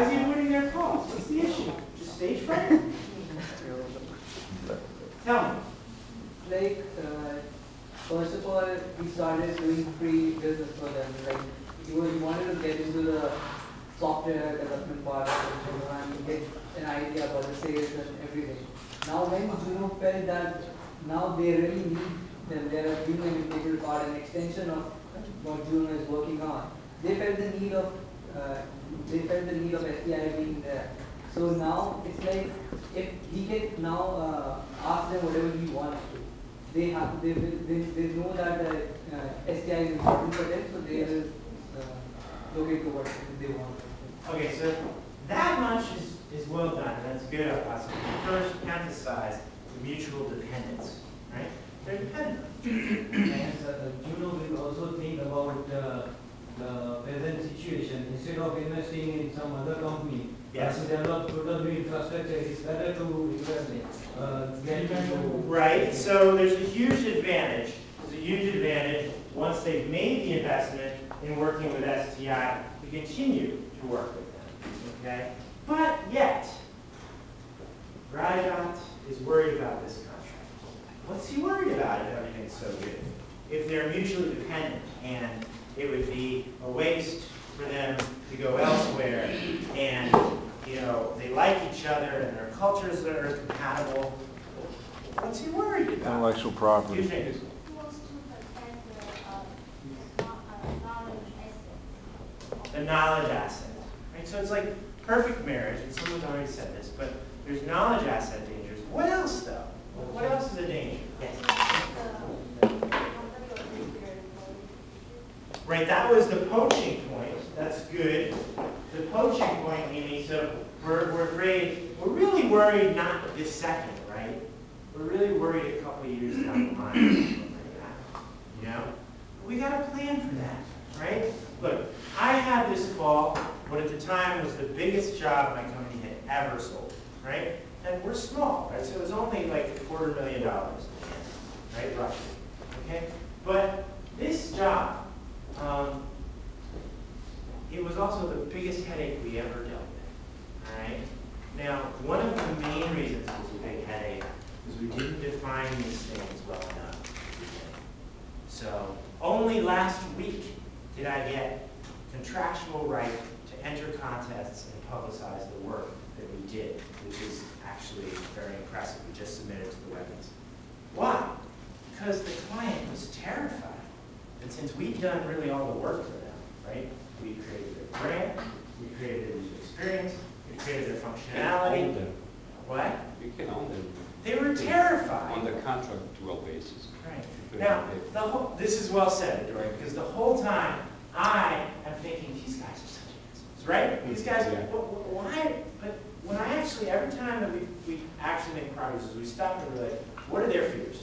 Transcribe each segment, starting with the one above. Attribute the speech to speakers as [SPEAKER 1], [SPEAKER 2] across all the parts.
[SPEAKER 1] Why is he avoiding their calls? What's the issue? Just stage fright? Tell me.
[SPEAKER 2] Like, first of all, he started doing free business for them. Like, he wanted to get into the software development part and get an idea about the sales and everything. Now, when Juno felt that now they really need them, they are being an integral part, an extension of what Juno is working on. They felt the need of STI being there. So now it's like if he can now ask them whatever he wants to. They know that STI is important for them, so they will locate to what they want.
[SPEAKER 1] Okay, so that much is well done. That's good. First, emphasize the mutual dependence, right? They're dependent.
[SPEAKER 3] And Juno will also think about the present situation. Instead of investing in some other company,
[SPEAKER 1] yes,
[SPEAKER 3] to develop total new infrastructure, it's better to invest in.
[SPEAKER 1] Right. So there's a huge advantage. There's a huge advantage once they've made the investment in working with STI to continue to work with them. Okay. But yet, Rajat is worried about this contract. What's he worried about if everything's so good? If they're mutually dependent and it would be a waste for them to go elsewhere and, you know, they like each other and their cultures are compatible. What's he worried about?
[SPEAKER 4] Intellectual property.
[SPEAKER 5] He wants to protect the knowledge asset.
[SPEAKER 1] The knowledge asset. Right? So it's like perfect marriage, and someone's already said this, but there's knowledge asset dangers. What else, though? What else is a danger? Yes. Right, that was the poaching point. That's good. The poaching point, Mimi, so we're afraid, we're really worried not this second, right? We're really worried a couple of years down the line. You know? We got a plan for that, right? Look, I had this fall what at the time was the biggest job my company had ever sold, right? And we're small, right? So it was only like $250,000, right, roughly, okay? But this job, it was also the biggest headache we ever dealt with, all right? Now, one of the main reasons it was a big headache is we didn't define these things well enough at the beginning. So only last week did I get contractual right to enter contests and publicize the work that we did, which is actually very impressive. We just submitted to the wetlands. Why? Because the client was terrified that since we'd done really all the work for them, right? We created their brand, we created their user experience, we created their functionality.
[SPEAKER 6] You can own them.
[SPEAKER 1] What?
[SPEAKER 6] You can own them.
[SPEAKER 1] They were terrified.
[SPEAKER 6] On the contractual basis.
[SPEAKER 1] Right. Now, this is well said, Dorian, because the whole time I am thinking, these guys are such assholes, right? These guys,
[SPEAKER 6] yeah.
[SPEAKER 1] why? But when I actually, every time that we actually make progress, is we stop and we're like, what are their fears,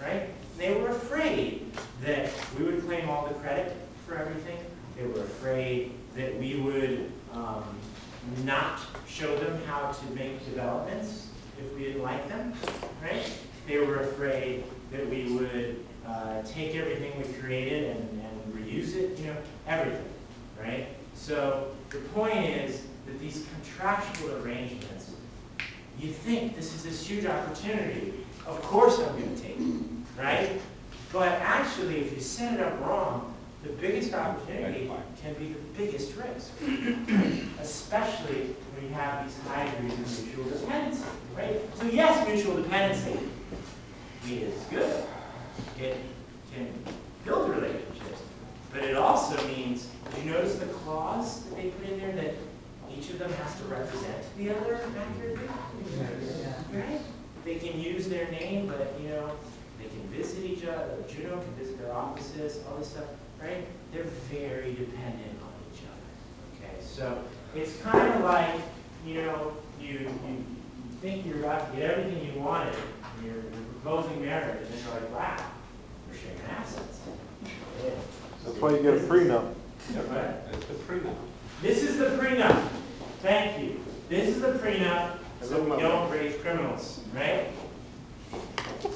[SPEAKER 1] right? They were afraid that we would claim all the credit for everything. They were afraid that we would not show them how to make developments if we didn't like them, right? They were afraid that we would take everything we created and reuse it, you know, everything, right? So the point is that these contractual arrangements, you think this is this huge opportunity. Of course I'm going to take it, right? But actually, if you set it up wrong, the biggest opportunity can be the biggest risk, especially when you have these high degrees of mutual dependency, right? So yes, mutual dependency is good. It can build relationships, but it also means, did you notice the clause that they put in there that each of them has to represent the other accurately? Right? They can use their name, but you know, they can visit each other. Juno can visit their offices, all this stuff, right? They're very dependent on each other. Okay, so it's kind of like, you know, you think you're about to get everything you wanted, and you're proposing marriage, and then you're like, wow, we're sharing assets. Yeah.
[SPEAKER 4] That's why you get a prenup.
[SPEAKER 1] Right.
[SPEAKER 6] That's the prenup.
[SPEAKER 1] This is the prenup. Thank you. This is the prenup, so we don't raise criminals, right?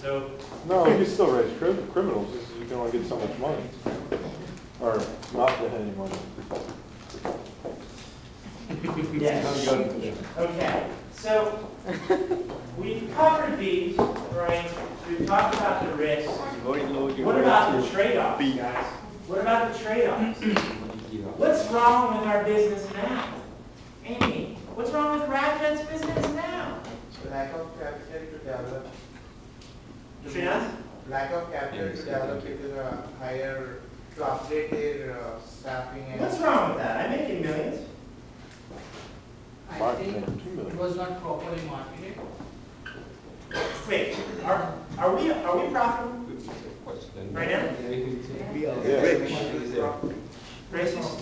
[SPEAKER 1] So
[SPEAKER 4] No, you still raise criminals. You can only get so much money. Or not get any money.
[SPEAKER 1] Yes. Okay, so we've covered these, right? We've talked about the risks. What about the trade-offs, guys? What about the trade-offs? What's wrong with our business now? Amy, what's wrong with Radjet's business now?
[SPEAKER 7] Lack of capital to develop.
[SPEAKER 1] Srinath?
[SPEAKER 7] Lack of capital to develop it to a higher, to upgrade their staffing and.
[SPEAKER 1] What's wrong with that? I'm making millions.
[SPEAKER 2] I think it was not properly marketed.
[SPEAKER 1] Wait, are we profitable right now? Racist?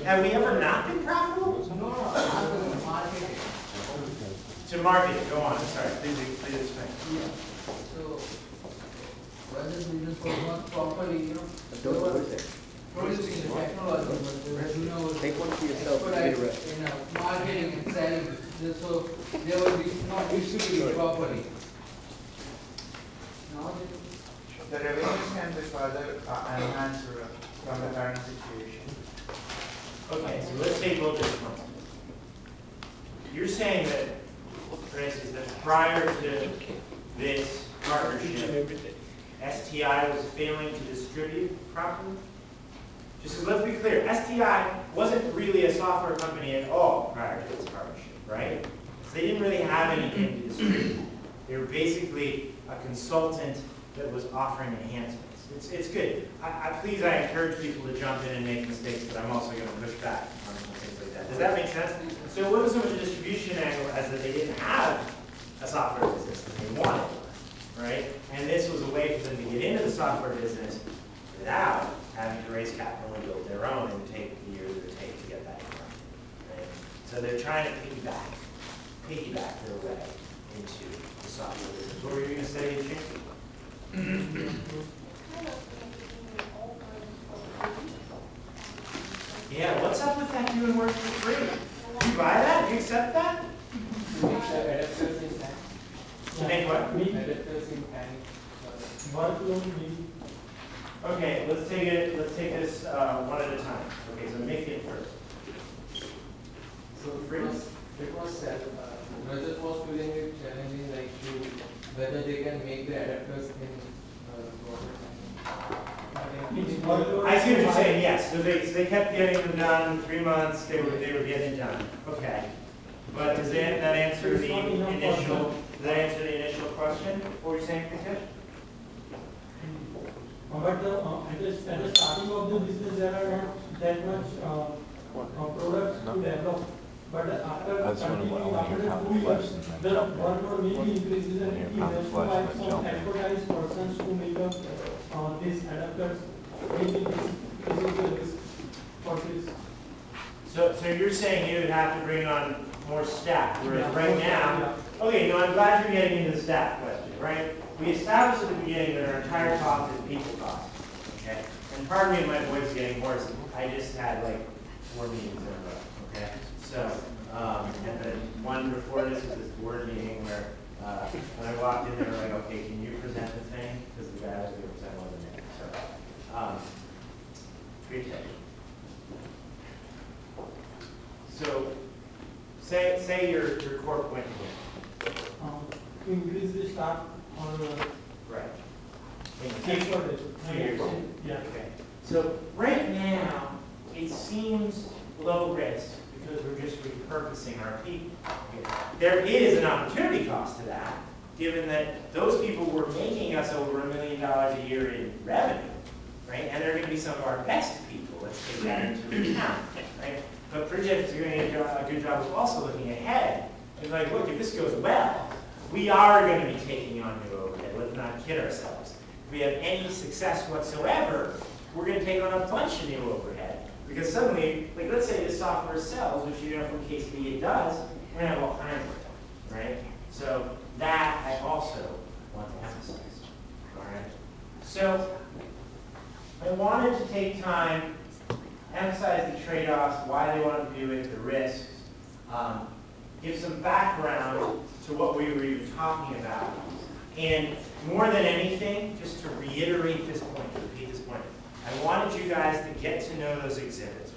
[SPEAKER 1] Have we ever not been profitable?
[SPEAKER 2] No, marketed.
[SPEAKER 1] To market, go on, sorry, please explain.
[SPEAKER 2] So, when the business was not properly, they were producing the technology, but Juno was
[SPEAKER 8] Take one for yourself,
[SPEAKER 2] expert
[SPEAKER 8] give it a rest.
[SPEAKER 2] in marketing and selling, so they were not distributed properly. Now
[SPEAKER 7] The revenues can be further enhanced from the current situation.
[SPEAKER 1] Okay, so let's take a look at this one. You're saying that, for instance, that prior to this partnership, STI was failing to distribute properly? Just as let's be clear, STI wasn't really a software company at all prior to this partnership, right? So they didn't really have anything to distribute. They were basically a consultant that was offering enhancements. It's good. Please, I encourage people to jump in and make mistakes, but I'm also going to push back on things like that. Does that make sense? So it wasn't so much a distribution angle as that they didn't have a software business that they wanted, right? And this was a way for them to get into the software business without having to raise capital and build their own and take the years it would take to get that done, right? So they're trying to piggyback their way into the software business. What were you going to say, Jim? Yeah, what's up with that doing work for free? You buy that? You accept that?
[SPEAKER 2] adapters in time.
[SPEAKER 1] To make what?
[SPEAKER 2] Adapters in time.
[SPEAKER 1] Okay, let's take this one at a time. Okay, so make it first.
[SPEAKER 9] So it was said, Rajat was feeling it challenging, like to whether they can make the adapters in
[SPEAKER 1] I see what you're saying, yes. So they kept getting them done, 3 months, they were getting done. Okay. But does that answer the initial question? What were you saying, Prakash?
[SPEAKER 10] But at the starting of the business, there are not that much products to develop. But after continuing after 2 years, the workload may be increases and it has to buy some expertise persons to make up these adapters. Maybe this is the risk for this.
[SPEAKER 1] So you're saying you would have to bring on more staff, whereas right now, okay, no, I'm glad you're getting into the staff question, right? We established at the beginning that our entire cost is people cost, okay? And pardon me if my voice is getting hoarse, I just had like 4 meetings in a row, okay? So, and the one before this was this board meeting where when I walked in, they were like, okay, can you present the thing? Because the guy was going to present wasn't there. So, appreciate it. So, say your corp went here.
[SPEAKER 10] To increase the staff on
[SPEAKER 1] Right.
[SPEAKER 10] expert.
[SPEAKER 1] 2 years.
[SPEAKER 10] Yeah.
[SPEAKER 1] Okay. So right now, it seems low risk because we're just repurposing our people. There is an opportunity cost to that, given that those people were making us over $1 million a year in revenue, right? And they're going to be some of our best people. Let's take that into account, right? But Pridget is doing a good job of also looking ahead. It's like, look, if this goes well, we are going to be taking on new overhead. Let's not kid ourselves. If we have any success whatsoever, we're going to take on a bunch of new overhead. Because suddenly, like let's say the software sells, which you know from case study it does, we're going to have all kinds of them, right? So that I also want to emphasize, all right? So I wanted to take time, emphasize the trade-offs, why they want to do it, the risks, give some background to what we were even talking about. And more than anything, just to reiterate this point, to repeat this point, I wanted you guys to get to know those exhibits.